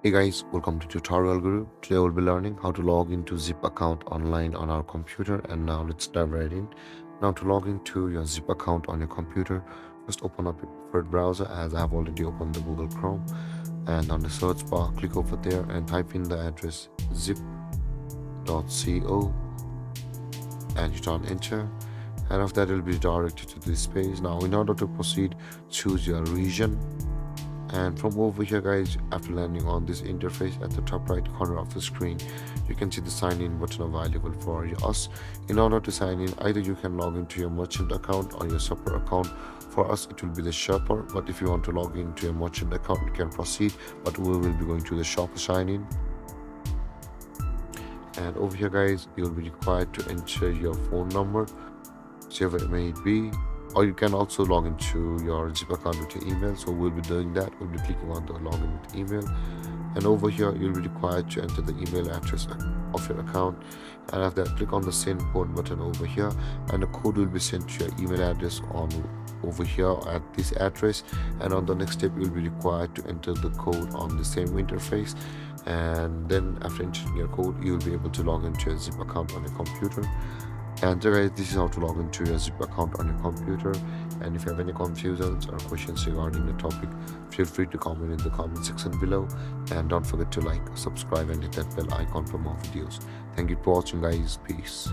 Hey guys, welcome to TutorialGuru. Today we'll be learning how to log into Zip account online on our computer, and now let's dive right in. Now to log into your Zip account on your computer, first open up your preferred browser as I have already opened the Google Chrome, and on the search bar click over there and type in the address zip.co and you turn enter, and after that it will be directed to this page. Now in order to proceed, choose your region, and from over here guys, after landing on this interface at the top right corner of the screen, you can see the sign in button available for us. In order to sign in, either you can log into your merchant account or your shopper account. For us it will be the shopper, but if you want to log into your merchant account you can proceed, but we will be going to the shopper sign in. And over here guys, you will be required to enter your phone number, whichever it may be, or you can also log into your Zip account with your email. So we'll be doing that. We'll be clicking on the login with email, and over here you'll be required to enter the email address of your account, and after that click on the send code button over here, and the code will be sent to your email address on over here at this address. And on the next step you'll be required to enter the code on the same interface, and then after entering your code you'll be able to log into your Zip account on your computer. And guys, this is how to log into your Zip account on your computer. And if you have any confusions or questions regarding the topic, feel free to comment in the comment section below, and don't forget to like, subscribe and hit that bell icon for more videos. Thank you for watching guys. Peace.